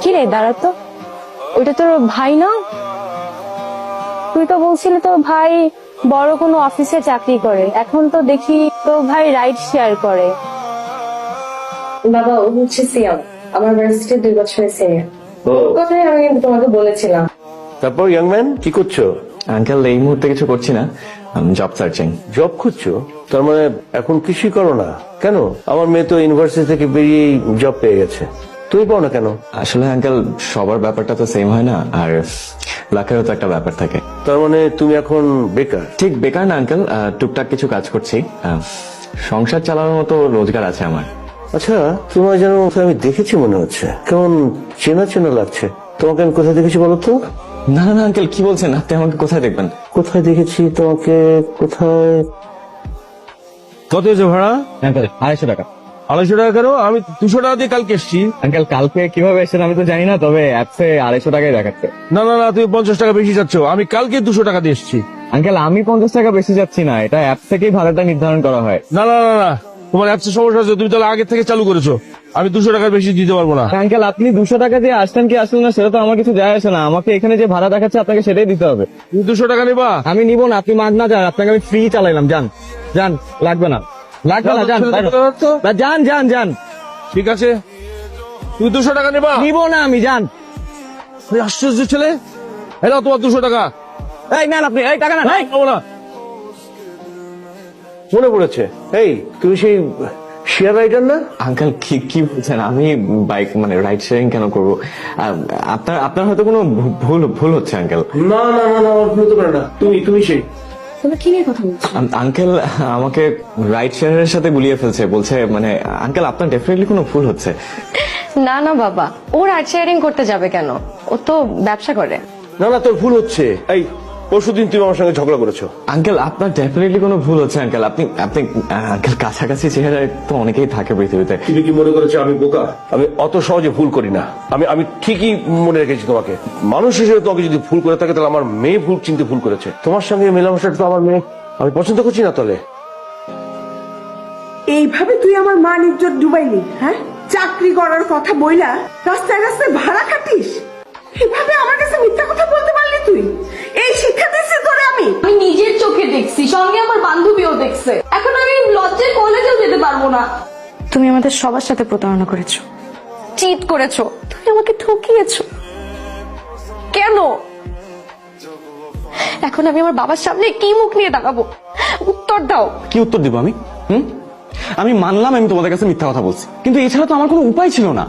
কি রে দাঁড়া তো, ওইটা তোর ভাই না? তুই তো বলছিলি তোর ভাই বড় কোনো অফিসে চাকরি করে, এখন তো দেখি তোর ভাই রাইড শেয়ার করে। বাবা ও হচ্ছে সিয়াম, আমার ভার্সিটির 2 বছরের সিনিয়র। কথাই আমি তোমাকে বলেছিলাম। তারপর ইয়াং ম্যান কি করছো? আঙ্কেল এই মুহূর্তে কিছু করছি না, জব সার্চিং। জব খুঁজছো? তার মানে এখন কিছুই করো না কেন? আমার মেয়ে তো ইউনিভার্সিটি থেকে বেরিয়ে জব পেয়ে গেছে, তুমি পাও না কেন? আসলে আঙ্কেল সবার ব্যাপারটা তো সেম হয় না, আর লাখেরও তো একটা ব্যাপার থাকে। তার মানে তুমি এখন বেকার? ঠিক বেকার না আঙ্কেল, টুকটাক কিছু কাজ করছি, সংসার চালানোর মতো রোজগার আছে আমার। আচ্ছা, তোমার যেন আমি দেখেছি মনে হচ্ছে, কেমন চেনা চেনা লাগছে। তোমাকে আমি কোথায় দেখেছি বলো তো? না না আঙ্কেল কি বলছেন, আপনি আমাকে কোথায় দেখবেন? কোথায় দেখেছি তোমাকে? কোথায়? কত হয়েছে ভাড়া? আঙ্কেল 250 টাকা। 250 টাকা কেন? আমি 200 টাকা দিয়ে কালকে এসছি। আঙ্কেল কালকে কিভাবে এসেছেন আমি তো জানি না, তবে অ্যাপসে 250 টাকাই দেখাচ্ছে। না না না, তুমি 50 টাকা বেশি যাচ্ছ। আমি কালকে 200 টাকা দিয়ে এসছি। আঙ্কেল আমি 50 টাকা বেশি যাচ্ছি না, এটা অ্যাপ থেকেই ভাড়াটা নির্ধারণ করা হয়। না না না না, তোমার অ্যাপসের সমস্যা আছে, তুমি তাহলে আগে থেকে চালু করেছো। আমি 200 টাকার বেশি দিতে পারবো না। আঙ্কেল আপনি 200 টাকা দিয়ে আসলেন কি আসলেন না সেটা তো আমার কিছু যায় আসে না, আমাকে এখানে যে ভাড়া দেখাচ্ছে আপনাকে সেটাই দিতে হবে। তুমি 200 টাকা নেবা? আমি নিব না, আপনি মাগ না যান, আপনাকে আমি ফ্রি চালাইলাম। যান যান, লাগবে না লাগবে না, যান যান যান যান। ঠিক আছে, তুমি 200 টাকা নেবা? নিব না আমি, যান। এই আশ্চর্য ছেলে, এলাও তোমার 200 টাকা। এই নেন আপনি, এই টাকা নেন। এই, নেবো না। মনে পড়েছে, এই তুমি সেই শেয়ার রাইডার না? আঙ্কেল কি কি বলছেন? আমি বাইক মানে রাইড শেয়ারিং কেন করবো? আপনার আপনার হয়তো কোনো ভুল হচ্ছে আঙ্কেল। না না না না, আমার ভুল হতে পারে না। তুমি সেই তোমরা কি নিয়ে কথা বলছো? আঙ্কেল আমাকে রাইড শেয়ারের সাথে গুলিয়ে ফেলছে, বলছে মানে আঙ্কেল আপনার ডেফিনেটলি কোনো ভুল হচ্ছে। না না বাবা, ও রাইড শেয়ারিং করতে যাবে কেন? ও তো ব্যবসা করে। না না, তোর ভুল হচ্ছে। এই পরশুদিন তুমি আমার সঙ্গে ঝগড়া করেছো। আঙ্কেল আপনার ডেফিনেটলি কোনো ভুল হচ্ছে আঙ্কেল। আপনি আপনি আঙ্কেল কাছাকাছি চেহারায় তো অনেকেই থাকে পৃথিবীতে। তুমি কি মনে করেছো আমি বোকা? আমি অত সহজে ভুল করি না। আমি আমি ঠিকই মনে রেখেছি তোমাকে। মানুষ হিসেবে তোমাকে যদি ভুল করে থাকে তাহলে আমার মেয়ে ভুল চিনতে ভুল করেছে। তোমার সঙ্গে মেলামেশাটা তো আমার মেয়ে আমি পছন্দ করছি না। তাহলে এইভাবে তুই আমার মান ইজ্জত ডুবাইলি? হ্যাঁ, চাকরি করার কথা বইলা রাস্তায় রাস্তায় ভাড়া খাটিস? এভাবে আমার কাছে মিথ্যা কথা বলতে পারলি তুই? এই শিক্ষা দিচ্ছি তোরে আমি? আমি নিজের চোখে দেখছি, সঙ্গে আমার বান্ধবীও দেখছে। এখন আমি লজ্জায় কলেজেও যেতে পারবো না। তুমি আমাদের সবার সাথে প্রতারণা করেছো, চিট করেছো, তুমি আমাকে ঠকিয়েছো। কেন? এখন আমি আমার বাবার সামনে কি মুখ নিয়ে দাঁড়াবো? উত্তর দাও। কি উত্তর দিব আমি? আমি মানলাম আমি তোমাদের কাছে মিথ্যা কথা বলছি, কিন্তু এছাড়া তো আমার কোনো উপায় ছিল না।